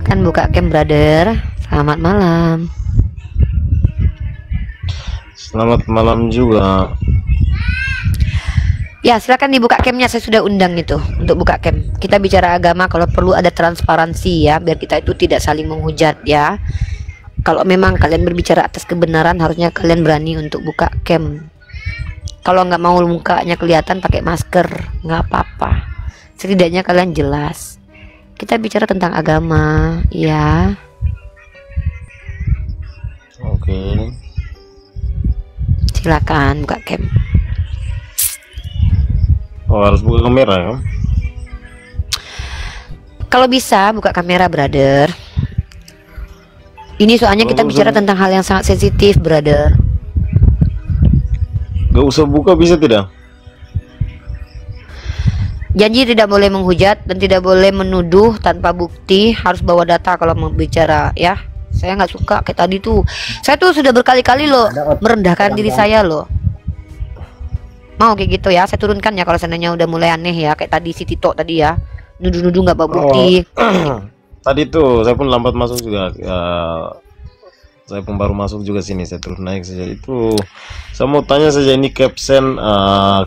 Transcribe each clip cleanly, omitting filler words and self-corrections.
Silakan buka cam, brother. Selamat malam. Selamat malam juga. Ya, silakan dibuka camnya. Saya sudah undang itu untuk buka cam. Kita bicara agama, kalau perlu ada transparansi ya, biar kita itu tidak saling menghujat ya. Kalau memang kalian berbicara atas kebenaran, harusnya kalian berani untuk buka cam. Kalau nggak mau mukanya kelihatan, pakai masker, nggak apa-apa. Setidaknya kalian jelas. Kita bicara tentang agama, ya. Oke. Silakan buka cam. Oh, harus buka kamera ya? Kalau bisa buka kamera, brother. Ini soalnya kita bicara tentang hal yang sangat sensitif, brother. Gak usah buka bisa tidak? Janji tidak boleh menghujat dan tidak boleh menuduh tanpa bukti. Harus bawa data kalau mau bicara ya. Saya nggak suka kayak tadi tuh. Saya tuh sudah berkali-kali loh merendahkan diri saya loh. Mau kayak gitu ya, saya turunkan ya kalau seandainya udah mulai aneh ya, kayak tadi si Tito tadi ya, nuduh-nuduh nggak bawa bukti. Tadi tuh saya pun lambat masuk juga. Saya pun baru masuk juga sini, saya turun naik saja. Itu saya mau tanya saja, ini caption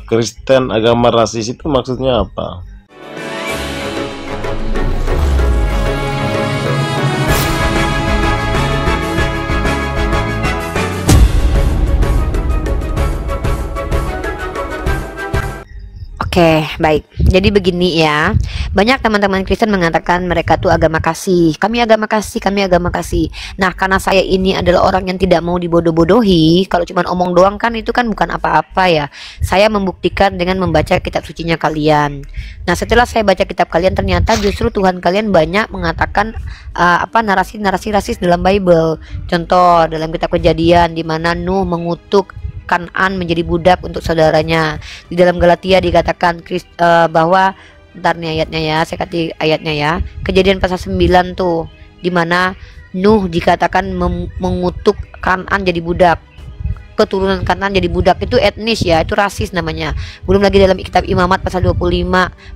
Kristen agama rasis itu maksudnya apa? Oke, baik. Jadi begini ya. Banyak teman-teman Kristen mengatakan mereka tuh agama kasih. Kami agama kasih, kami agama kasih. Nah, karena saya ini adalah orang yang tidak mau dibodoh-bodohi, kalau cuma omong doang kan itu kan bukan apa-apa ya. Saya membuktikan dengan membaca kitab sucinya kalian. Nah, setelah saya baca kitab kalian, ternyata justru Tuhan kalian banyak mengatakan narasi-narasi rasis dalam Bible. Contoh dalam kitab Kejadian di mana Nuh mengutuk Kanan menjadi budak untuk saudaranya. Di dalam Galatia dikatakan bahwa, ntar nih ayatnya ya, saya kati ayatnya ya, Kejadian pasal 9 tuh, dimana Nuh dikatakan mengutuk Kanan jadi budak, keturunan Kanan jadi budak. Itu etnis ya, itu rasis namanya. Belum lagi dalam kitab Imamat pasal 25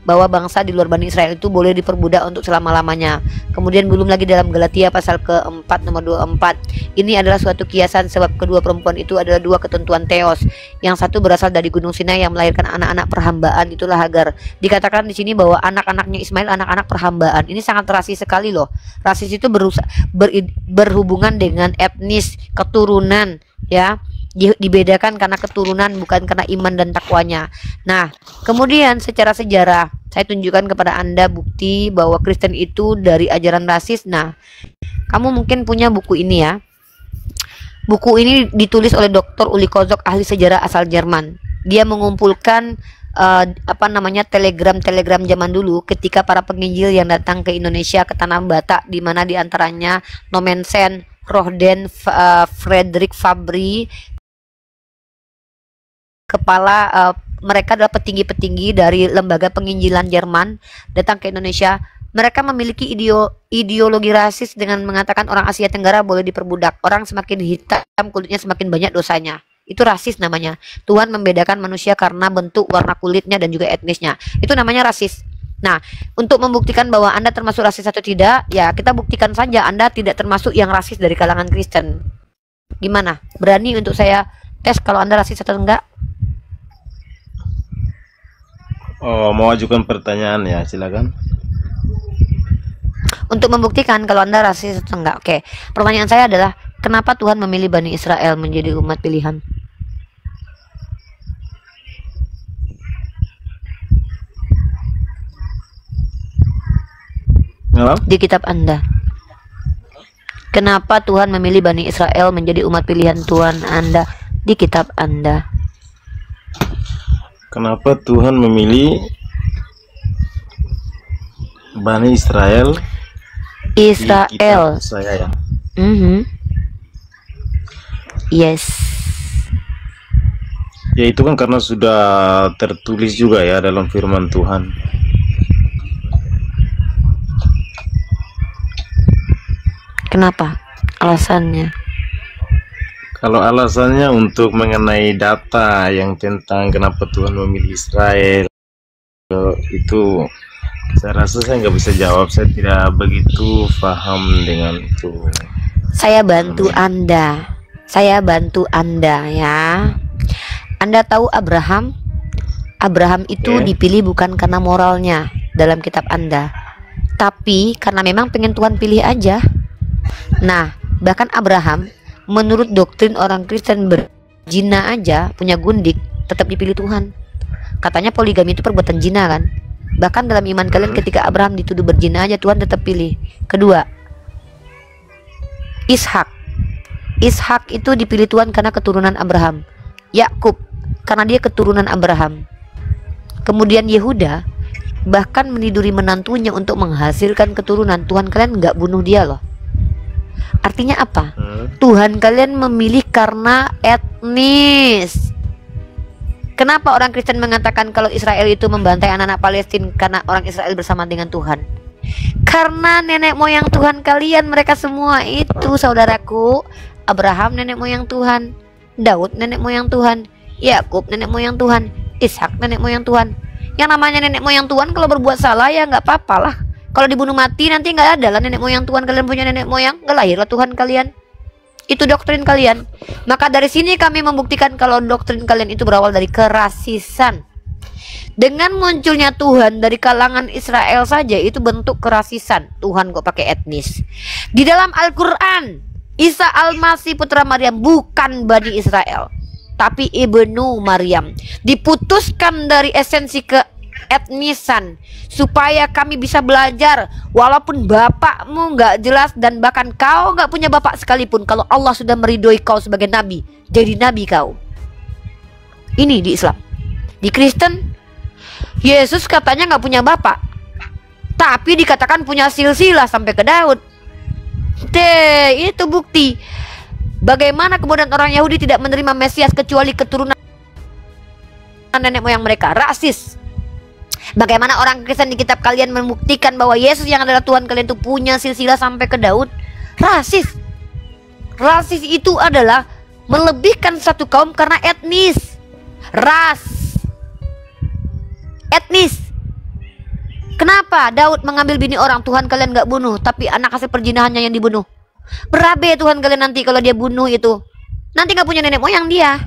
bahwa bangsa di luar Bani Israel itu boleh diperbudak untuk selama-lamanya. Kemudian belum lagi dalam Galatia pasal keempat nomor 24, ini adalah suatu kiasan sebab kedua perempuan itu adalah dua ketentuan teos. Yang satu berasal dari Gunung Sinai yang melahirkan anak-anak perhambaan, itulah Hagar. Dikatakan di sini bahwa anak-anaknya Ismail anak-anak perhambaan. Ini sangat rasis sekali loh. Rasis itu berhubungan dengan etnis, keturunan ya. Dibedakan karena keturunan, bukan karena iman dan takwanya. Nah, kemudian secara sejarah saya tunjukkan kepada Anda bukti bahwa Kristen itu dari ajaran rasis. Nah, kamu mungkin punya buku ini ya. Buku ini ditulis oleh Dr. Uli Kozok, ahli sejarah asal Jerman. Dia mengumpulkan telegram zaman dulu ketika para penginjil yang datang ke Indonesia, ke tanah Batak, di mana diantaranya Nomensen, Rohden, Frederick Fabry, mereka adalah petinggi-petinggi dari lembaga penginjilan Jerman datang ke Indonesia. Mereka memiliki ideologi rasis dengan mengatakan orang Asia Tenggara boleh diperbudak. Orang semakin hitam kulitnya semakin banyak dosanya. Itu rasis namanya. Tuhan membedakan manusia karena bentuk, warna kulitnya dan juga etnisnya. Itu namanya rasis. Nah, untuk membuktikan bahwa Anda termasuk rasis atau tidak, ya kita buktikan saja Anda tidak termasuk yang rasis dari kalangan Kristen. Gimana? Berani untuk saya tes kalau Anda rasis atau enggak? Oh, mau ajukan pertanyaan ya, silakan. Untuk membuktikan kalau Anda rasis atau enggak. Oke, pertanyaan saya adalah kenapa Tuhan memilih Bani Israel menjadi umat pilihan? Halo? Di kitab Anda, kenapa Tuhan memilih Bani Israel menjadi umat pilihan Tuhan Anda di kitab Anda? Kenapa Tuhan memilih Bani Israel? Israel. Saya ya. Yes. Ya itu kan karena sudah tertulis juga ya dalam firman Tuhan. Kenapa? Alasannya? Kalau alasannya untuk mengenai data yang tentang kenapa Tuhan memilih Israel, itu Saya rasa saya nggak bisa jawab, saya tidak begitu paham dengan itu. Saya bantu Anda. Saya bantu Anda ya. Anda tahu Abraham? Abraham itu Oke. dipilih bukan karena moralnya dalam kitab Anda, tapi karena memang pengen Tuhan pilih aja. Nah, bahkan Abraham menurut doktrin orang Kristen berzina aja punya gundik tetap dipilih Tuhan. Katanya poligami itu perbuatan zina kan. Bahkan dalam iman kalian ketika Abraham dituduh berzina aja Tuhan tetap pilih. Kedua, Ishak. Ishak itu dipilih Tuhan karena keturunan Abraham. Yakub karena dia keturunan Abraham. Kemudian Yehuda bahkan meniduri menantunya untuk menghasilkan keturunan. Tuhan kalian nggak bunuh dia loh. Artinya apa? Tuhan kalian memilih karena etnis. Kenapa orang Kristen mengatakan kalau Israel itu membantai anak-anak Palestina karena orang Israel bersama dengan Tuhan? Karena nenek moyang Tuhan kalian mereka semua itu saudaraku. Abraham nenek moyang Tuhan, Daud nenek moyang Tuhan, Yakub nenek moyang Tuhan, Ishak nenek moyang Tuhan. Yang namanya nenek moyang Tuhan kalau berbuat salah ya nggak apa-apa lah. Kalau dibunuh mati nanti nggak ada lah nenek moyang Tuhan kalian punya nenek moyang, nggak lahirlah Tuhan kalian. Itu doktrin kalian. Maka dari sini kami membuktikan kalau doktrin kalian itu berawal dari kerasisan. Dengan munculnya Tuhan dari kalangan Israel saja itu bentuk kerasisan. Tuhan kok pakai etnis. Di dalam Al-Quran, Isa Al-Masih putra Maryam bukan Bani Israel, tapi Ibnu Maryam. Diputuskan dari esensi keetnisan supaya kami bisa belajar. Walaupun bapakmu nggak jelas dan bahkan kau nggak punya bapak sekalipun, kalau Allah sudah meridhoi kau sebagai nabi, jadi nabi kau. Ini di Islam. Di Kristen, Yesus katanya nggak punya bapak, tapi dikatakan punya silsilah sampai ke Daud. Itu bukti bagaimana kemudian orang Yahudi tidak menerima Mesias kecuali keturunan nenek moyang mereka. Rasis. Bagaimana orang Kristen di kitab kalian membuktikan bahwa Yesus yang adalah Tuhan kalian itu punya silsilah sampai ke Daud? Rasis. Rasis itu adalah melebihkan satu kaum karena etnis. Ras. Etnis. Kenapa Daud mengambil bini orang Tuhan kalian gak bunuh, tapi anak hasil perjinahannya yang dibunuh? Berabe Tuhan kalian nanti kalau dia bunuh itu. Nanti gak punya nenek moyang dia.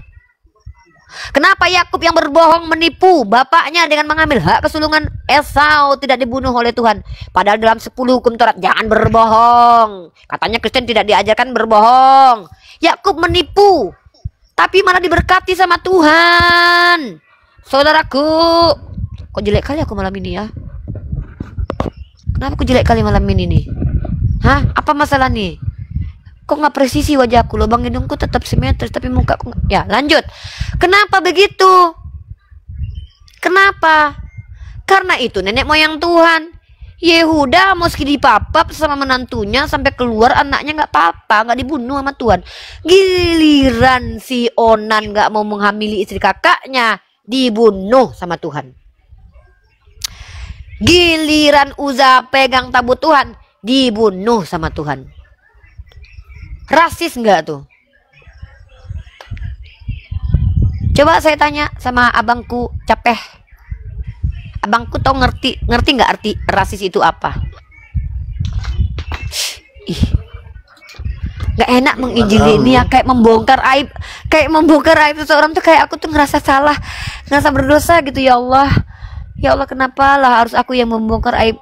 Kenapa Yakub yang berbohong menipu bapaknya dengan mengambil hak kesulungan Esau tidak dibunuh oleh Tuhan? Padahal dalam 10 hukum Taurat jangan berbohong. Katanya Kristen tidak diajarkan berbohong. Yakub menipu, tapi malah diberkati sama Tuhan. Saudaraku, kok jelek kali aku malam ini ya? Kenapa aku jelek kali malam ini nih? Hah? Apa masalah nih? Kok nggak presisi wajahku, lubang hidungku tetap simetris tapi mukaku ya. Lanjut. Kenapa begitu? Kenapa? Karena itu nenek moyang Tuhan. Yehuda meski dipapap sama menantunya sampai keluar anaknya nggak apa-apa, nggak dibunuh sama Tuhan. Giliran si Onan nggak mau menghamili istri kakaknya, dibunuh sama Tuhan. Giliran Uza pegang tabut Tuhan, dibunuh sama Tuhan. Rasis nggak tuh? Coba saya tanya sama abangku Capeh. Abangku tau ngerti nggak arti rasis itu apa? Ih, nggak enak menginjili ini ya, kayak membongkar aib seseorang tuh, kayak aku tuh ngerasa salah, ngerasa berdosa gitu. Ya Allah, ya Allah, kenapa lah harus aku yang membongkar aib?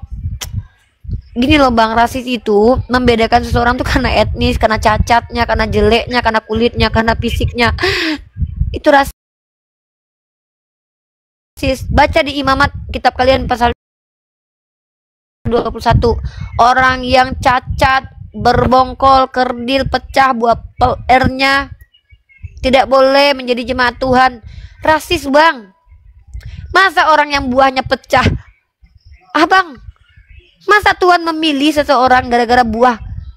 Gini loh bang, rasis itu membedakan seseorang tuh karena etnis, karena cacatnya, karena jeleknya, karena kulitnya, karena fisiknya. Itu rasis. Baca di Imamat kitab kalian pasal 21. Orang yang cacat, berbongkol, kerdil, pecah, buah R-nya tidak boleh menjadi jemaat Tuhan. Rasis bang. Masa orang yang buahnya pecah? Bang, masa Tuhan memilih seseorang gara-gara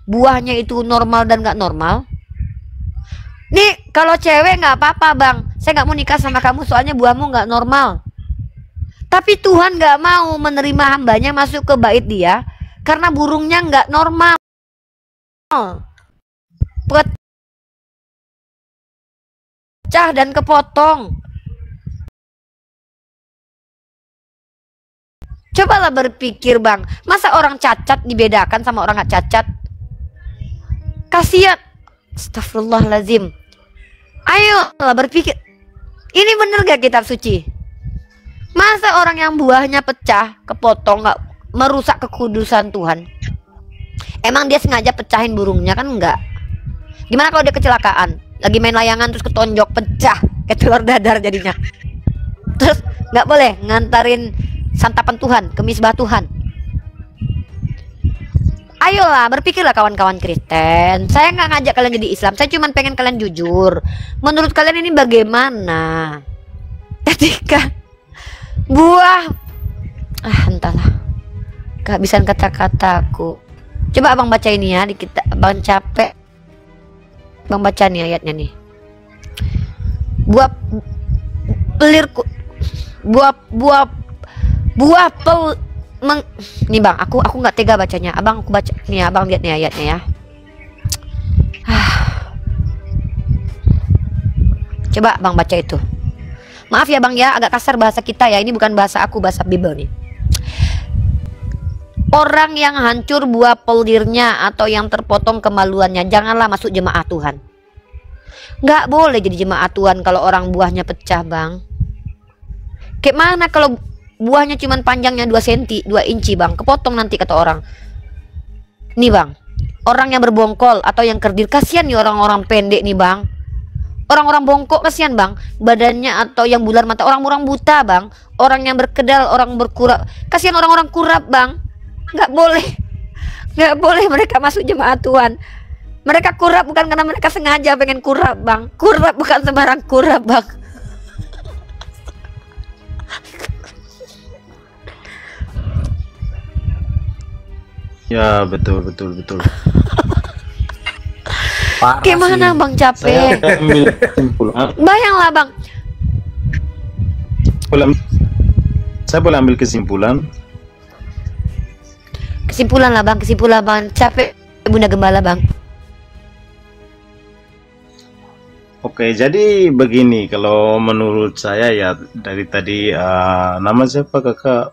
buahnya itu normal dan gak normal? Nih kalau cewek gak apa-apa bang, saya gak mau nikah sama kamu soalnya buahmu gak normal. Tapi Tuhan gak mau menerima hambanya masuk ke bait dia karena burungnya gak normal, pecah dan kepotong. Cobalah berpikir bang, masa orang cacat dibedakan sama orang nggak cacat? Kasihan. Astagfirullahalazim. Ayolah berpikir. Ini bener gak kitab suci? Masa orang yang buahnya pecah, kepotong, nggak merusak kekudusan Tuhan? Emang dia sengaja pecahin burungnya kan? Enggak. Gimana kalau dia kecelakaan? Lagi main layangan terus ketonjok, pecah, kayak telur dadar jadinya. Terus nggak boleh ngantarin santapan Tuhan ke misbah Tuhan. Ayolah berpikirlah kawan-kawan Kristen. Saya nggak ngajak kalian jadi Islam, saya cuma pengen kalian jujur. Menurut kalian ini bagaimana ketika buah entahlah, kehabisan kata-kataku. Coba abang baca ini ya, di kita abang capek. Abang baca nih ayatnya nih. Buah pelirku, buah pel nih bang, aku nggak tega bacanya. Abang aku baca nih, abang lihat nih ayatnya ya. Coba abang baca itu. Maaf ya bang ya, agak kasar bahasa kita ya. Ini bukan bahasa aku, bahasa Bible nih. Orang yang hancur buah pelirnya atau yang terpotong kemaluannya, janganlah masuk jemaah Tuhan. Nggak boleh jadi jemaah Tuhan kalau orang buahnya pecah bang. Kayak mana kalau buahnya cuman panjangnya 2 cm, 2 inci bang, kepotong nanti kata orang. Nih bang, orang yang berbongkol atau yang kerdil, kasihan nih orang-orang pendek nih bang. Orang-orang bongkok kasihan bang, badannya, atau yang bular mata, orang-orang buta bang, orang yang berkedal, orang berkurap, kasihan orang-orang kurap bang. Nggak boleh mereka masuk jemaah Tuhan. Mereka kurap bukan karena mereka sengaja pengen kurap bang. Kurap bukan sembarang kurap bang. Ya betul. Gimana bang, capek? Bayanglah bang. Saya boleh ambil kesimpulan. Kesimpulan bang, capek Bunda Gembala bang. Oke, jadi begini, kalau menurut saya ya dari tadi nama siapa kakak?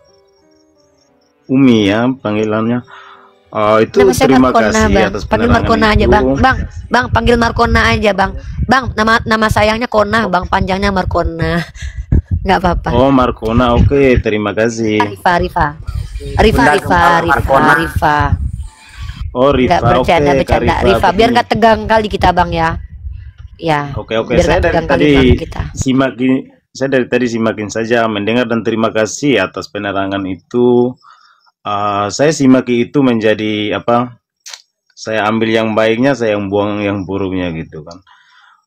Umi ya panggilannya. Itu Nama saya terima Markona, kasih bang. atas Panggil penerangan Markona aja itu. bang, panggil Markona aja bang. Bang, nama sayangnya Kona bang, panjangnya Markona. Nggak apa-apa. Oh Markona, oke, terima kasih. Rifa. Oh Nggak Rifa, oke bercanda, Kak Rifa. Biar begini. nggak tegang kali kita bang ya. Ya. Oke, Biar saya nggak dari tegang kali tadi bang kita. simakin saja mendengar dan terima kasih atas penerangan itu. Saya simaki itu menjadi apa? Saya ambil yang baiknya, saya yang buang yang buruknya gitu kan.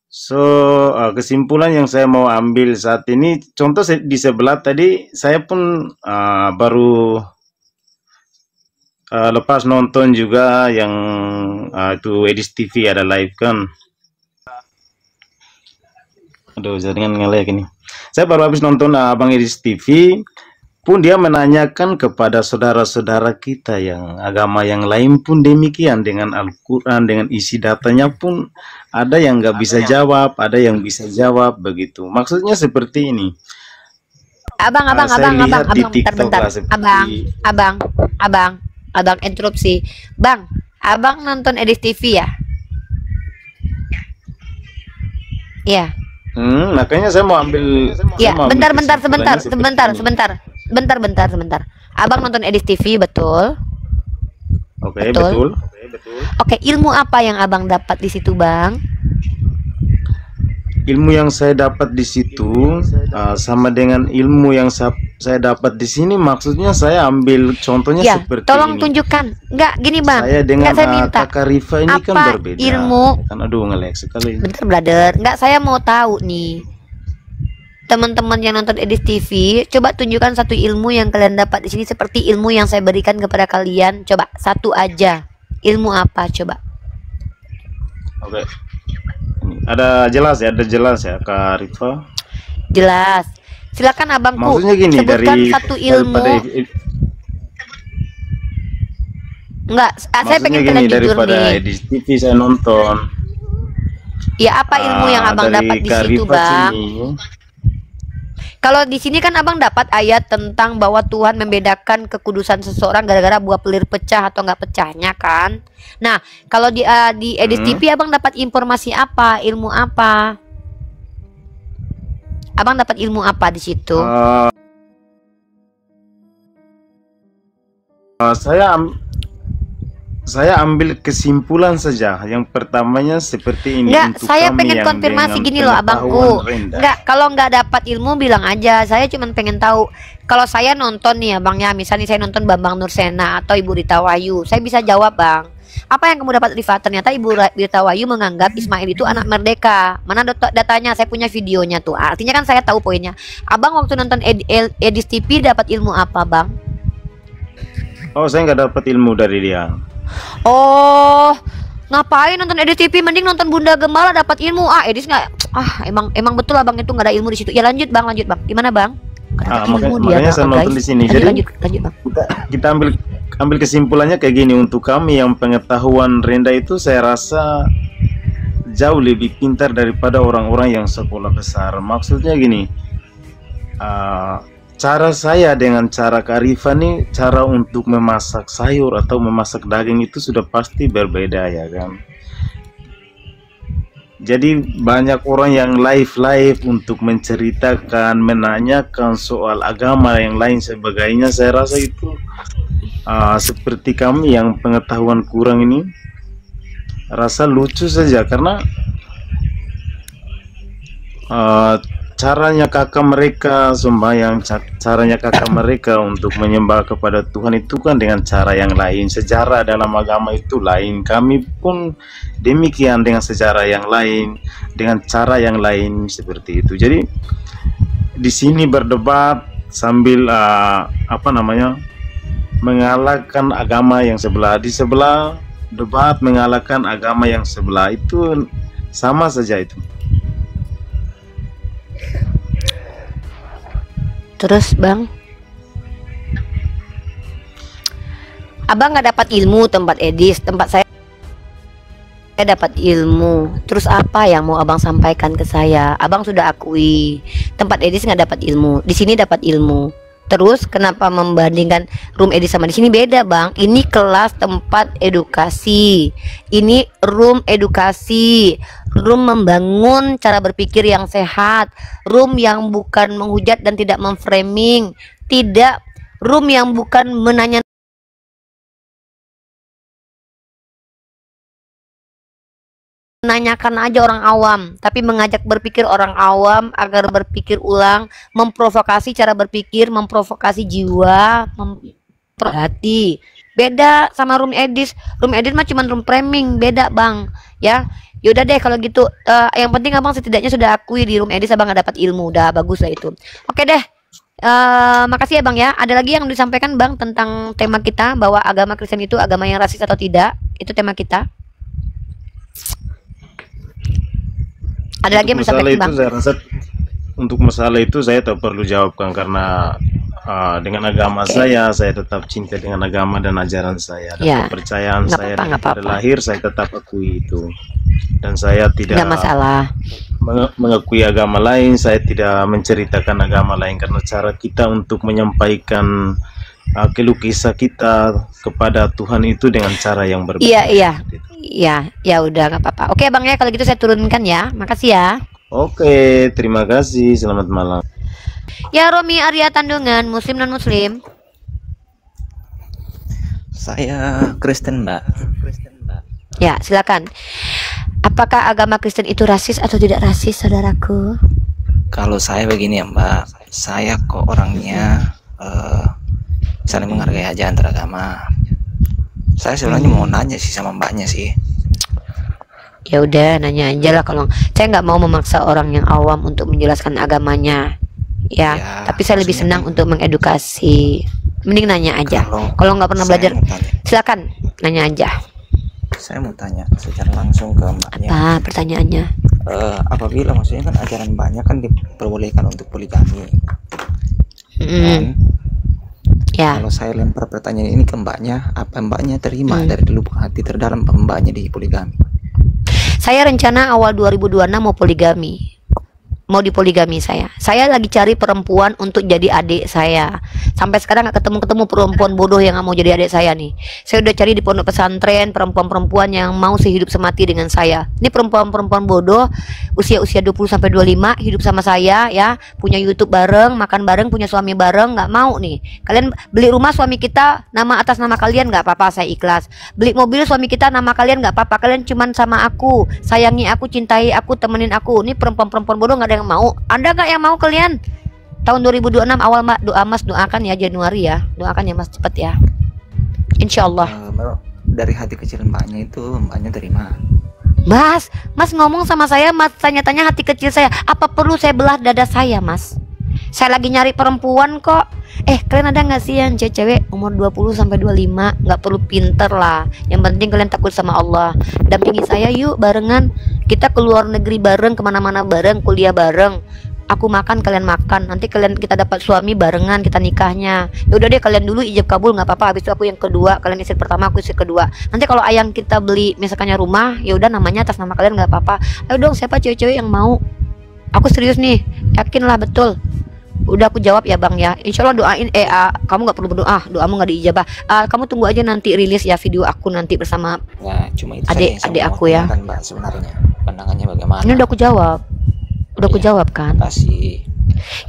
So kesimpulan yang saya mau ambil saat ini, contoh di sebelah tadi saya pun baru lepas nonton juga yang itu Edis TV ada live kan. Aduh, jaringan ngelek ini. Saya baru habis nonton Abang Edis TV, pun dia menanyakan kepada saudara-saudara kita yang agama yang lain pun demikian, dengan Al-Quran, dengan isi datanya pun ada yang nggak bisa jawab, ada yang bisa jawab begitu. Maksudnya seperti ini. Abang, Saya lihat di TikTok bentar. lah seperti Abang, interupsi. Bang, abang nonton Edis TV ya? Iya. Makanya saya mau ambil. Iya, bentar. kesimpulannya seperti ini. Abang nonton Edis TV, betul? Oke, betul. Oke, ilmu apa yang abang dapat di situ, bang? Ilmu yang saya dapat di situ sama dengan ilmu yang saya dapat di sini. Maksudnya saya ambil contohnya Ya, seperti tolong ini. tunjukkan. Enggak, gini bang. Saya dengan Enggak, saya minta. kakak Rifa ini kan Apa berbeda. ilmu? Kan aduh ngelek sekali. Bentar, brother. Enggak, saya mau tahu nih. Teman-teman yang nonton Edis TV, coba tunjukkan satu ilmu yang kalian dapat di sini seperti ilmu yang saya berikan kepada kalian. Coba satu aja. Ilmu apa? Coba. Oke. Ini ada jelas ya Kak Rifa. Jelas. Silakan abangku. Maksudnya gini, sebutkan dari satu ilmu. Enggak, saya pengen kalian jujur daripada nih. Edis TV saya nonton. Ya, apa ilmu yang abang dari dapat di Kak situ, Rifa bang? sini. Kalau di sini kan abang dapat ayat tentang bahwa Tuhan membedakan kekudusan seseorang gara-gara buah pelir pecah atau nggak pecahnya kan. Nah, kalau di Edis TV abang dapat informasi apa, ilmu apa? Abang dapat ilmu apa di situ? Saya ambil kesimpulan saja. Yang pertamanya seperti ini. Enggak, untuk saya kami pengen yang konfirmasi dengan gini loh abangku. pengetahuan rendah. Enggak, kalau nggak dapat ilmu bilang aja. Saya cuma pengen tahu. Kalau saya nonton nih abangnya, misalnya saya nonton Bambang Nursena atau Ibu Rita Wahyu, saya bisa jawab bang. Apa yang kamu dapat Rifa? Ternyata Ibu Rita Wahyu menganggap Ismail itu anak merdeka. Mana datanya? Saya punya videonya tuh. Artinya kan saya tahu poinnya. Abang waktu nonton Edis TV dapat ilmu apa bang? Oh, saya nggak dapat ilmu dari dia. Oh, ngapain nonton Edis TV? Mending nonton Bunda Gembala dapat ilmu. Edis nggak. Emang betul abang itu nggak ada ilmu di situ. Ya lanjut bang. Gimana bang? Makanya saya nonton di sini. Jadi lanjut bang. Kita ambil kesimpulannya kayak gini. Untuk kami yang pengetahuan rendah itu, saya rasa jauh lebih pintar daripada orang-orang yang sekolah besar. Maksudnya gini, cara saya dengan cara kearifan nih, cara untuk memasak sayur atau memasak daging itu sudah pasti berbeda ya kan. Jadi banyak orang yang live untuk menceritakan, menanyakan soal agama yang lain sebagainya. Saya rasa itu seperti kami yang pengetahuan kurang ini, rasa lucu saja karena caranya kakak mereka sembahyang, caranya kakak mereka untuk menyembah kepada Tuhan itu kan dengan cara yang lain. Sejarah dalam agama itu lain. Kami pun demikian dengan sejarah yang lain, dengan cara yang lain seperti itu. Jadi di sini berdebat sambil mengalahkan agama yang sebelah, di sebelah debat mengalahkan agama yang sebelah, itu sama saja itu. Terus bang, abang nggak dapat ilmu tempat Edis, tempat saya dapat ilmu. Terus apa yang mau abang sampaikan ke saya? Abang sudah akui tempat Edis nggak dapat ilmu, di sini dapat ilmu. Terus kenapa membandingkan room Edis sama di sini? Beda bang, ini kelas tempat edukasi, ini room edukasi, room membangun cara berpikir yang sehat, room yang bukan menghujat dan tidak memframing, tidak room yang bukan menanyakan aja orang awam, tapi mengajak berpikir orang awam agar berpikir ulang, memprovokasi cara berpikir, memprovokasi jiwa, hati. Beda sama room Edis. Room Edis mah cuma room framing, beda bang. Ya, yaudah deh kalau gitu. Yang penting abang setidaknya sudah akui di room Edis abang nggak dapat ilmu, udah bagus lah itu. Oke deh. Makasih ya bang ya. Ada lagi yang disampaikan bang tentang tema kita bahwa agama Kristen itu agama yang rasis atau tidak? Itu tema kita. Ada lagi yang disampaikan bang? Saya rasa untuk masalah itu saya tak perlu jawabkan karena dengan agama saya tetap cinta dengan agama dan ajaran saya dan kepercayaan saya dari lahir saya tetap akui itu, dan saya tidak mengakui agama lain, saya tidak menceritakan agama lain karena cara kita untuk menyampaikan keluh kesah kita kepada Tuhan itu dengan cara yang berbeda. Iya, ya udah nggak apa-apa. Oke bang ya, kalau gitu saya turunkan ya. Makasih ya. Oke, terima kasih. Selamat malam. Ya, Romi Arya Tandungan, Muslim non Muslim. Saya Kristen mbak. Ya, silakan. Apakah agama Kristen itu rasis atau tidak rasis, saudaraku? Kalau saya begini ya mbak, saya kok orangnya saling menghargai aja antar agama. Saya sebenarnya mau nanya sih sama mbaknya sih. Ya udah nanya aja lah, kalau saya nggak mau memaksa orang yang awam untuk menjelaskan agamanya. Ya, tapi saya lebih senang untuk mengedukasi. Mending nanya aja. Kalau nggak pernah belajar, silakan nanya aja. Saya mau tanya secara langsung ke mbaknya. Apa pertanyaannya? Apabila maksudnya kan ajaran mbaknya kan diperbolehkan untuk poligami. Ya. Kalau saya lempar pertanyaan ini ke mbaknya, apa mbaknya terima dari lubuk hati terdalam mbaknya di poligami? Saya rencana awal 2026 mau poligami. mau dipoligami saya. Saya lagi cari perempuan untuk jadi adik saya. Sampai sekarang nggak ketemu perempuan bodoh yang nggak mau jadi adik saya nih. Saya udah cari di pondok pesantren perempuan-perempuan yang mau sehidup semati dengan saya. Ini perempuan-perempuan bodoh usia 20 sampai 25 hidup sama saya ya, punya YouTube bareng, makan bareng, punya suami bareng, nggak mau nih. Kalian beli rumah suami kita atas nama kalian nggak apa-apa, saya ikhlas. Beli mobil suami kita nama kalian nggak apa-apa, kalian cuman sama aku, sayangi aku, cintai aku, temenin aku. Ini perempuan-perempuan bodoh nggak ada yang mau. Anda nggak yang mau kalian? Tahun 2026 awal doa Mas, doakan ya Januari ya, doakan ya Mas cepet ya, Insya Allah. Dari hati kecil mbaknya itu mbaknya terima. Mas ngomong sama saya, Mas tanya-tanya hati kecil saya, apa perlu saya belah dada saya Mas? Saya lagi nyari perempuan kok. Kalian ada nggak sih yang cewek umur 20 sampai 25, nggak perlu pinter lah, yang penting kalian takut sama Allah. Dampingi saya yuk barengan, kita keluar negeri bareng, kemana-mana bareng, kuliah bareng. Aku makan, kalian makan, nanti kita dapat suami barengan, kita nikahnya. Ya udah deh, kalian dulu ijab kabul nggak apa-apa, habis itu aku yang kedua, kalian istri pertama, aku istri kedua. Nanti kalau ayang kita beli misalkannya rumah, ya udah namanya atas nama kalian nggak apa-apa. Ayo dong, siapa cewek-cewek yang mau? Aku serius nih, yakin lah betul. Udah aku jawab ya bang ya, Insya Allah doain. Kamu nggak perlu berdoa, doamu nggak diijabah. Kamu tunggu aja nanti rilis ya video aku nanti bersama Nah, cuma itu adik aku ya. Kan mbak sebenarnya pandangannya bagaimana? Ini udah aku jawab. Udah aku jawab kan. Kasih.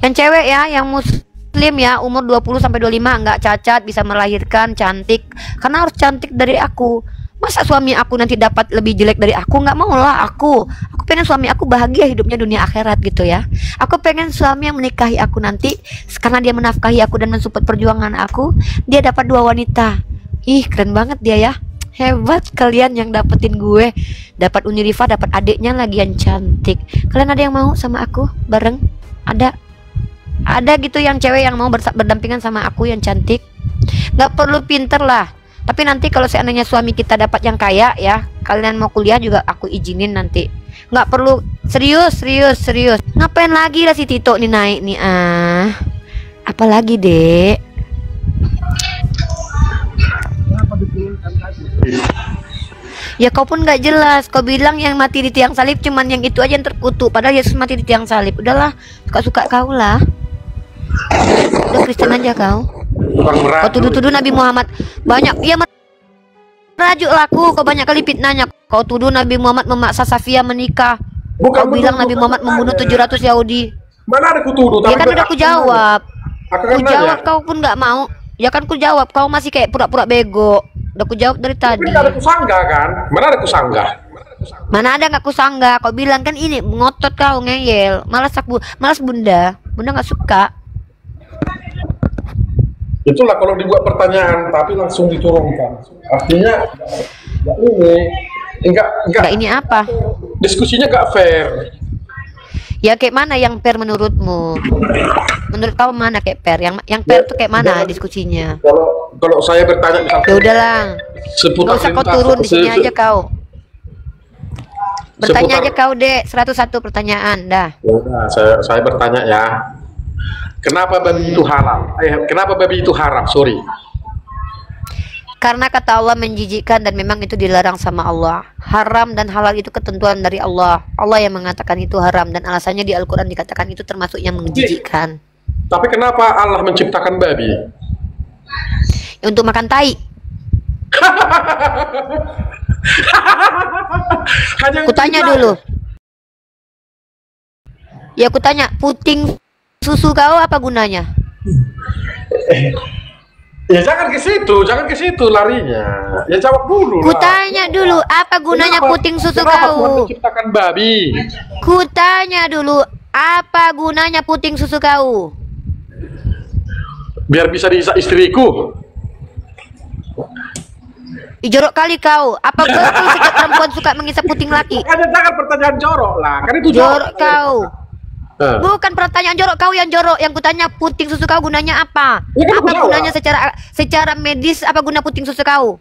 Yang cewek ya, yang muslim ya, umur 20 sampai 25, nggak cacat, bisa melahirkan, cantik. Karena harus cantik dari aku. Masa suami aku nanti dapat lebih jelek dari aku? Nggak mau lah aku pengen suami aku bahagia hidupnya dunia akhirat gitu ya. Aku pengen suami yang menikahi aku nanti, karena dia menafkahi aku dan mensupport perjuangan aku, dia dapat 2 wanita. Ih keren banget dia ya. Hebat kalian yang dapetin gue. Dapat Unirifa, dapat adiknya lagi yang cantik. Kalian ada yang mau sama aku bareng? Ada gitu yang cewek yang mau berdampingan sama aku yang cantik? Gak perlu pinter lah. Tapi nanti kalau seandainya suami kita dapat yang kaya ya, kalian mau kuliah juga aku izinin nanti. Gak perlu, serius. Ngapain lagi lah si Tito nih naik nih apalagi dek? Ya kau pun gak jelas. Kau bilang yang mati di tiang salib cuman yang itu aja yang terkutuk, padahal Yesus mati di tiang salib. Udahlah, suka-suka kau lah. Udah Kristen aja kau. Kau tuduh-tuduh Nabi Muhammad banyak. Iya merajuk laku. Kau banyak kali fitnahnya. Kau tuduh Nabi Muhammad memaksa Safia menikah. Kau bilang Nabi Muhammad membunuh 700 Yahudi. Mana ada kutuduh? Ya kan udah aku jawab. Aku jawab, kau pun gak mau. Ya kan ku jawab, kau masih kayak pura-pura bego. Udah ku jawab dari tadi. Tapi ada kusanggah kan? Mana ada kusanggah? Mana ada nggak kusanggah? Kau bilang kan ini ngotot kau ngeyel. Malas bunda nggak suka. Itulah kalau dibuat pertanyaan tapi langsung diturunkan. Artinya enggak ini apa? Diskusinya enggak fair. Ya kayak mana yang fair menurutmu? Menurut kau mana kayak fair? Yang fair tuh kayak mana diskusinya? Kalau saya bertanya misalkan, ya udahlah. Gak usah kau turun di sini aja kau. Bertanya aja kau dek, 101 pertanyaan dah. Ya, saya bertanya ya. Kenapa babi itu haram? Kenapa babi itu haram? Sorry. Karena kata Allah menjijikkan dan memang itu dilarang sama Allah. Haram dan halal itu ketentuan dari Allah. Allah yang mengatakan itu haram dan alasannya di Al-Quran dikatakan itu termasuk yang menjijikkan. Tapi kenapa Allah menciptakan babi? Ya, untuk makan tai. Kutanya dulu. Ya kutanya, puting susu kau apa gunanya? Ya jangan ke situ larinya. Ya jawab dulu. Kutanya dulu, apa gunanya puting susu kau? Tuhan menciptakan babi? Kutanya dulu, apa gunanya puting susu kau? Biar bisa diisak istriku. Jorok kali kau. Apa betul setiap perempuan suka mengisap puting laki? Jangan pertanyaan jorok lah. Kan itu jorok kau. Bukan pertanyaan jorok, kau yang jorok. Yang kutanya puting susu kau gunanya apa? Ya, kan apa gunanya secara medis? Apa guna puting susu kau?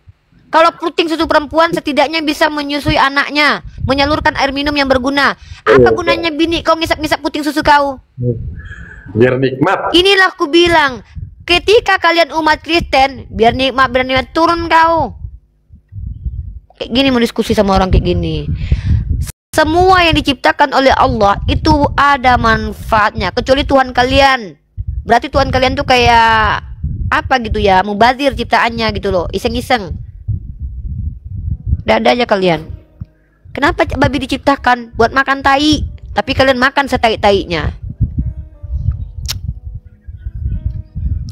Kalau puting susu perempuan setidaknya bisa menyusui anaknya, menyalurkan air minum yang berguna. Apa gunanya bini kau ngisap-ngisap puting susu kau? Biar nikmat. Inilah aku bilang, ketika kalian umat Kristen, biar nikmat turun kau. Kayak gini mau diskusi sama orang kayak gini. Semua yang diciptakan oleh Allah itu ada manfaatnya, kecuali Tuhan kalian. Berarti Tuhan kalian tuh kayak apa gitu ya, mubazir ciptaannya gitu loh, iseng-iseng. Dada aja kalian. Kenapa babi diciptakan buat makan tai, tapi kalian makan setai-tainya?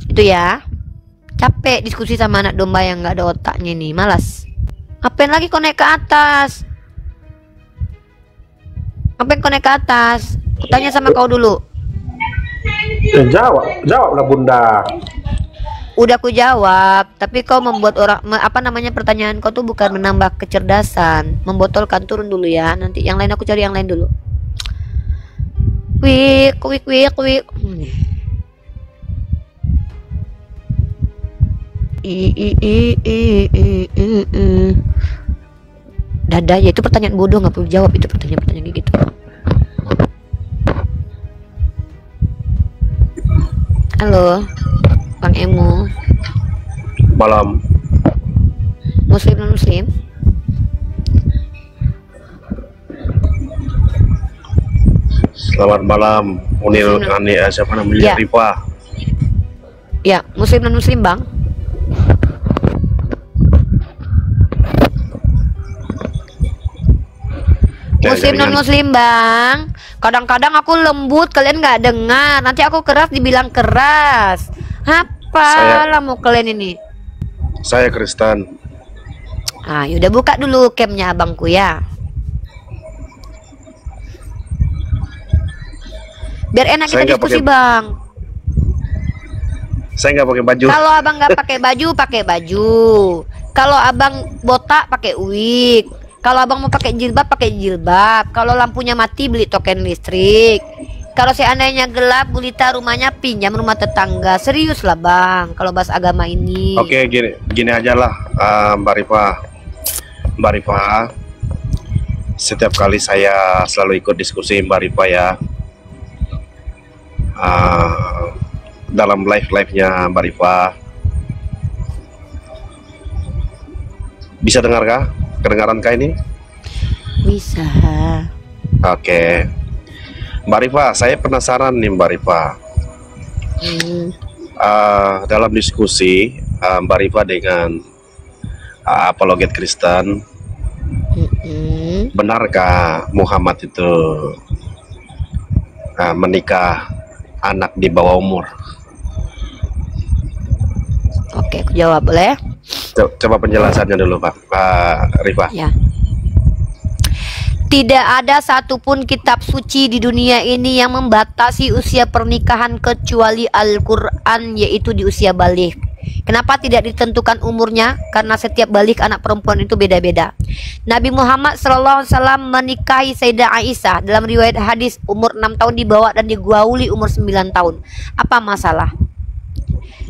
Itu ya. Capek diskusi sama anak domba yang nggak ada otaknya nih, malas. Ngapain lagi kau naik ke atas? Ngapain kau naik ke atas? Kutanya sama kau dulu. Jawablah Bunda. Udah ku jawab, tapi kau membuat pertanyaan kau tuh bukan menambah kecerdasan, membotolkan. Turun dulu ya, nanti yang lain aku cari yang lain dulu. Wik. Dada ya, itu pertanyaan bodoh, nggak perlu jawab itu pertanyaan kayak gitu. Halo, Bang Emo. Malam. Muslim non muslim? Selamat malam. Unil siapa namanya? Ya. Rifa. Ya, muslim non muslim, Bang. Muslim non muslim, Bang. Kadang-kadang aku lembut, kalian nggak dengar. Nanti aku keras dibilang keras. Apalah mau kalian ini? Saya Kristen. Ah, yaudah buka dulu camnya abangku ya. Biar enak kita diskusi, Bang. Saya nggak pakai baju. Kalau abang nggak pakai baju, pakai baju. Kalau abang botak, pakai wig. Kalau abang mau pakai jilbab, pakai jilbab. Kalau lampunya mati, beli token listrik. Kalau seandainya gelap gulita rumahnya, pinjam rumah tetangga. Serius lah bang, kalau bahas agama ini. Oke, gini aja lah, Mbak Rifa. Setiap kali saya selalu ikut diskusi Mbak Rifa ya. Dalam live-nya Mbak Rifa. Bisa dengar kah? Kedengaran kah ini? Bisa. Oke. Mbak Rifa, saya penasaran nih Mbak Rifa. Dalam diskusi Mbak Rifa dengan apologet Kristen, benarkah Muhammad itu menikah anak di bawah umur? Oke, aku jawab boleh? Coba penjelasannya dulu Pak Rifa. Ya. Tidak ada satupun kitab suci di dunia ini yang membatasi usia pernikahan kecuali Al-Quran, yaitu di usia balik. Kenapa tidak ditentukan umurnya? Karena setiap balik anak perempuan itu beda-beda. Nabi Muhammad SAW menikahi Sayyidah Aisyah dalam riwayat hadis umur 6 tahun dibawa dan digauli umur 9 tahun. Apa masalah?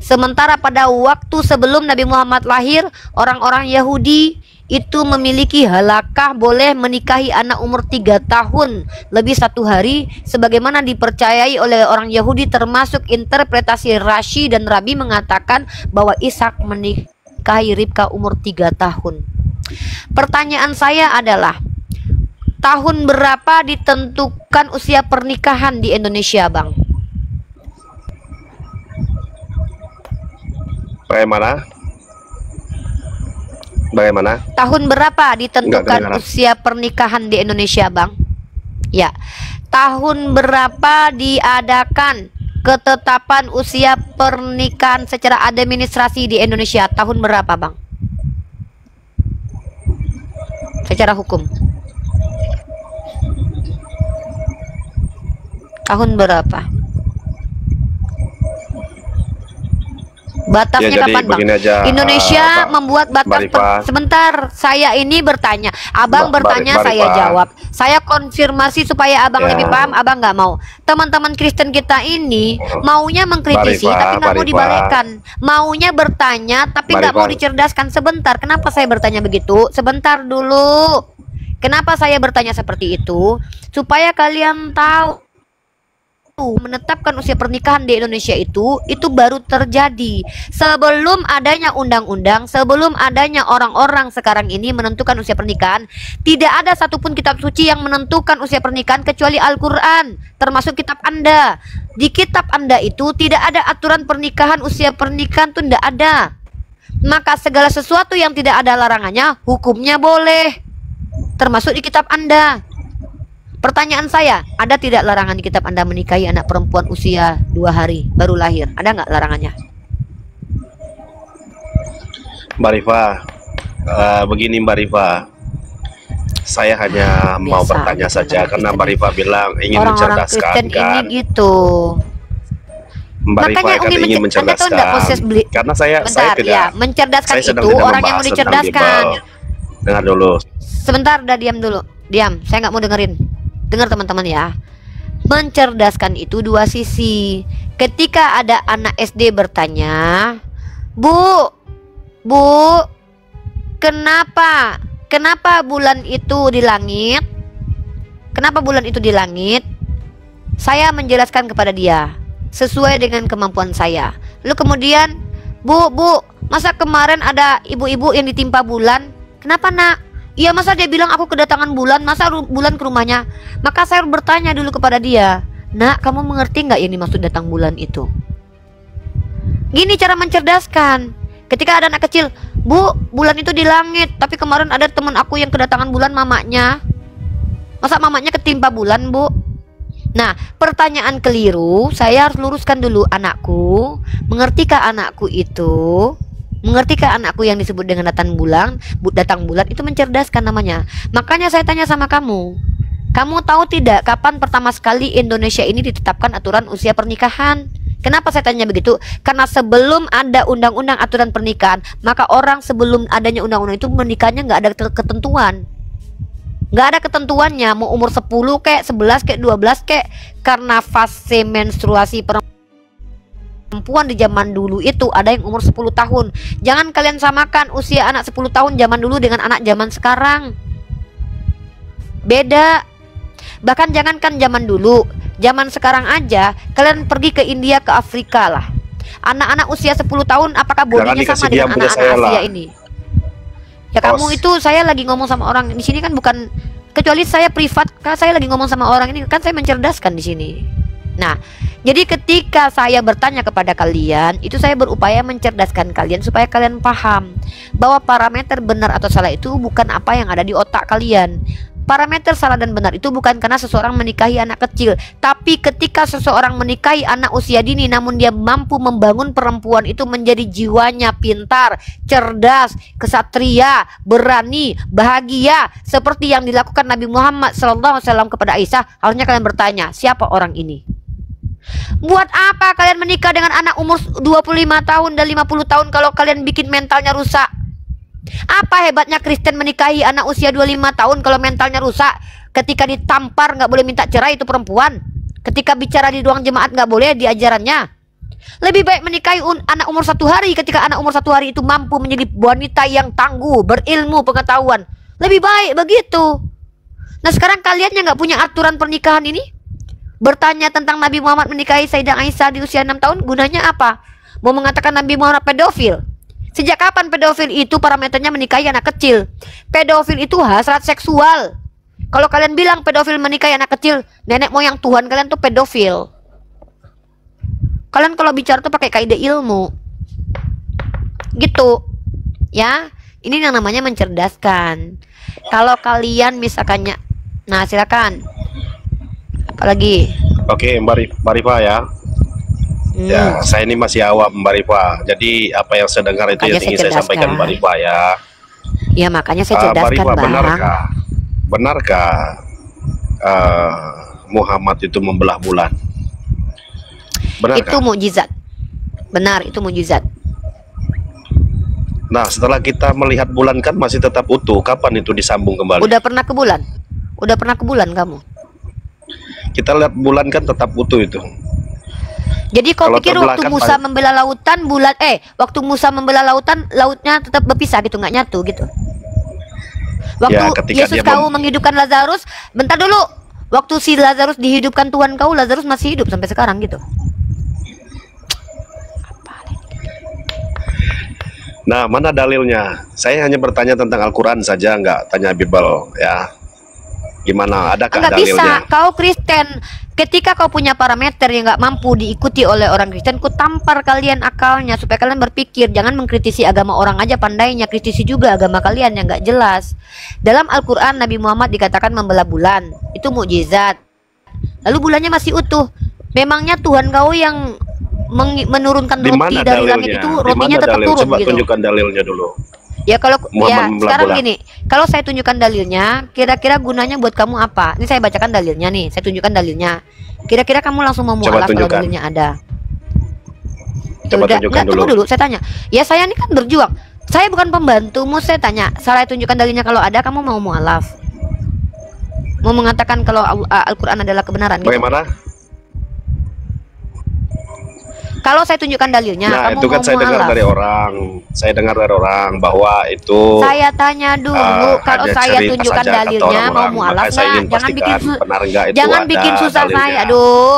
Sementara pada waktu sebelum Nabi Muhammad lahir, orang-orang Yahudi itu memiliki halakah boleh menikahi anak umur 3 tahun lebih 1 hari, sebagaimana dipercayai oleh orang Yahudi, termasuk interpretasi Rashi dan Rabi mengatakan bahwa Ishak menikahi Ribka umur 3 tahun. Pertanyaan saya adalah, tahun berapa ditentukan usia pernikahan di Indonesia, Bang? Bagaimana? Tahun berapa ditentukan usia pernikahan di Indonesia, Bang? Ya. Tahun berapa diadakan ketetapan usia pernikahan secara administrasi di Indonesia? Tahun berapa, Bang? Secara hukum. Tahun berapa? Batasnya kapan, Bang? Indonesia membuat batas. Sebentar, saya ini bertanya, Abang bertanya, saya jawab. Saya konfirmasi supaya Abang lebih paham. Abang nggak mau. Teman-teman Kristen kita ini maunya mengkritisi tapi nggak mau dibalikkan. Maunya bertanya tapi nggak mau dicerdaskan. Sebentar, kenapa saya bertanya begitu? Sebentar dulu. Kenapa saya bertanya seperti itu? Supaya kalian tahu menetapkan usia pernikahan di Indonesia itu baru terjadi sebelum adanya undang-undang, sebelum adanya orang-orang sekarang ini menentukan usia pernikahan. Tidak ada satupun kitab suci yang menentukan usia pernikahan kecuali Al-Quran, termasuk kitab Anda. Di kitab Anda itu tidak ada aturan pernikahan, usia pernikahan itu tidak ada. Maka segala sesuatu yang tidak ada larangannya hukumnya boleh, termasuk di kitab Anda. Pertanyaan saya, ada tidak larangan di kitab Anda menikahi anak perempuan usia 2 hari baru lahir? Ada nggak larangannya? Mbak Rifa, begini Mbak Rifa, saya hanya mau bertanya saja karena Mbak Rifa bilang ingin Orang-orang mencerdaskan Kristen kan. ini gitu. Mbak Rifa Makanya kan Umi ingin Anda tahu nggak mencerdaskan. proses beli? Karena saya Bentar, tidak. ya, mencerdaskan Saya sedang itu tidak orang yang mau membahas tentang dicerdaskan. Bible. Dengar dulu. Sebentar, udah diam dulu. Diam, saya nggak mau dengerin. Dengar teman-teman ya. Mencerdaskan itu 2 sisi. Ketika ada anak SD bertanya, Bu, kenapa bulan itu di langit? Kenapa bulan itu di langit? Saya menjelaskan kepada dia sesuai dengan kemampuan saya. Lalu kemudian, Bu, masa kemarin ada ibu-ibu yang ditimpa bulan? Kenapa nak? Iya, masa dia bilang aku kedatangan bulan, masa bulan ke rumahnya? Maka saya bertanya dulu kepada dia, Nak, kamu mengerti nggak yang dimaksud datang bulan itu? Gini cara mencerdaskan. Ketika ada anak kecil, Bu, bulan itu di langit, tapi kemarin ada teman aku yang kedatangan bulan mamanya. Masa mamanya ketimpa bulan, Bu? Nah, pertanyaan keliru, saya harus luruskan dulu, anakku. Mengertikah anakku itu? Mengertikah anakku yang disebut dengan datang bulan itu mencerdaskan namanya. Makanya saya tanya sama kamu. Kamu tahu tidak kapan pertama sekali Indonesia ini ditetapkan aturan usia pernikahan? Kenapa saya tanya begitu? Karena sebelum ada undang-undang aturan pernikahan, maka orang sebelum adanya undang-undang itu menikahnya nggak ada ketentuan. Nggak ada ketentuannya, mau umur 10 kek, 11 kek, 12 kek. Karena fase menstruasi perempuan di zaman dulu itu ada yang umur 10 tahun. Jangan kalian samakan usia anak 10 tahun zaman dulu dengan anak zaman sekarang. Beda. Bahkan jangankan zaman dulu, zaman sekarang aja kalian pergi ke India, ke Afrika lah. Anak-anak usia 10 tahun apakah bodinya sama dengan anak-anak Asia ini? Ya kamu itu, saya lagi ngomong sama orang di sini kan, bukan kecuali saya privat, kan saya lagi ngomong sama orang ini kan, saya mencerdaskan di sini. Nah, jadi ketika saya bertanya kepada kalian, itu saya berupaya mencerdaskan kalian supaya kalian paham bahwa parameter benar atau salah itu bukan apa yang ada di otak kalian. Parameter salah dan benar itu bukan karena seseorang menikahi anak kecil, tapi ketika seseorang menikahi anak usia dini namun dia mampu membangun perempuan itu menjadi jiwanya pintar, cerdas, kesatria, berani, bahagia, seperti yang dilakukan Nabi Muhammad SAW kepada Aisyah. Harusnya kalian bertanya, siapa orang ini? Buat apa kalian menikah dengan anak umur 25 tahun dan 50 tahun kalau kalian bikin mentalnya rusak? Apa hebatnya Kristen menikahi anak usia 25 tahun kalau mentalnya rusak? Ketika ditampar nggak boleh minta cerai itu perempuan. Ketika bicara di ruang jemaat nggak boleh diajarannya. Lebih baik menikahi anak umur 1 hari ketika anak umur 1 hari itu mampu menjadi wanita yang tangguh, berilmu, pengetahuan. Lebih baik begitu. Nah sekarang kalian yang nggak punya aturan pernikahan ini bertanya tentang Nabi Muhammad menikahi Sayyidah Aisyah di usia 6 tahun, gunanya apa? Mau mengatakan Nabi Muhammad pedofil? Sejak kapan pedofil itu parameternya menikahi anak kecil? Pedofil itu hasrat seksual. Kalau kalian bilang pedofil menikahi anak kecil, nenek moyang Tuhan kalian tuh pedofil. Kalian kalau bicara tuh pakai kaidah ilmu. Gitu. Ya, ini yang namanya mencerdaskan. Kalau kalian misalkannya, nah silakan. Apalagi? Oke, Mbak Rifa ya. Ya, saya ini masih awam Mbak Rifa. Jadi apa yang saya dengar itu Makanya yang ingin saya sampaikan Mbak Rifa ya. Ya makanya saya Mbak cerdaskan, Rifa, Bang. benarkah Muhammad itu membelah bulan? Benarkah? Itu mukjizat. Benar, itu mukjizat. Nah, setelah kita melihat bulan kan masih tetap utuh. Kapan itu disambung kembali? Udah pernah ke bulan? Udah pernah ke bulan kamu? Kita lihat bulan kan tetap utuh itu. Jadi kau Kalau pikir terbelah waktu kan Musa membelah lautan waktu Musa membelah lautan, lautnya tetap berpisah gitu, nggak nyatu gitu. Waktu Ya, ketika Yesus dia kau menghidupkan Lazarus, bentar dulu. Waktu si Lazarus dihidupkan Tuhan kau, Lazarus masih hidup sampai sekarang gitu. Nah, mana dalilnya? Saya hanya bertanya tentang Al-Quran saja, nggak tanya Bible ya. Gimana? Adakah Enggak bisa, dalilnya? kau Kristen. Ketika kau punya parameter yang nggak mampu diikuti oleh orang Kristen, ku tampar kalian akalnya supaya kalian berpikir. Jangan mengkritisi agama orang aja pandainya, kritisi juga agama kalian yang nggak jelas. Dalam Al-Quran Nabi Muhammad dikatakan membelah bulan, itu mukjizat. Lalu bulannya masih utuh. Memangnya Tuhan kau yang menurunkan Di roti mana dari langit dalilnya? itu, Di rotinya mana tetap dalil? turun Coba gitu. tunjukkan dalilnya dulu. Ya kalau Muhammad ya membelah sekarang bulan. gini, kalau saya tunjukkan dalilnya, kira-kira gunanya buat kamu apa? Ini saya bacakan dalilnya nih, saya tunjukkan dalilnya. Kira-kira kamu langsung mau mualaf kalau tunjukkan. dalilnya ada? Coba Udah, tunjukkan tunggu dulu, saya tanya. Ya saya ini kan berjuang. Saya bukan pembantumu, saya tanya. Saya tunjukkan dalilnya kalau ada, kamu mau mualaf? Mau mengatakan kalau Al-Quran adalah kebenaran gitu? Bagaimana? Kalau saya tunjukkan dalilnya, Nah, kamu itu kan mau saya dengar mualaf? dari orang. Saya dengar dari orang bahwa itu Saya tanya dulu, kalau ada saya cerita tunjukkan saja kata dalilnya mau orang-orang. mualaf Makanya saya nggak? ingin pastikan benar nggak itu Jangan ada bikin susah dalilnya. saya. Aduh,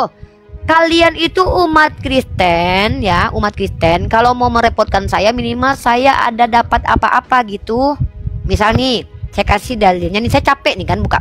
kalian itu umat Kristen ya, umat Kristen. Kalau mau merepotkan saya, minimal saya ada dapat apa-apa gitu. Misal nih, saya kasih dalilnya nih, saya capek nih kan buka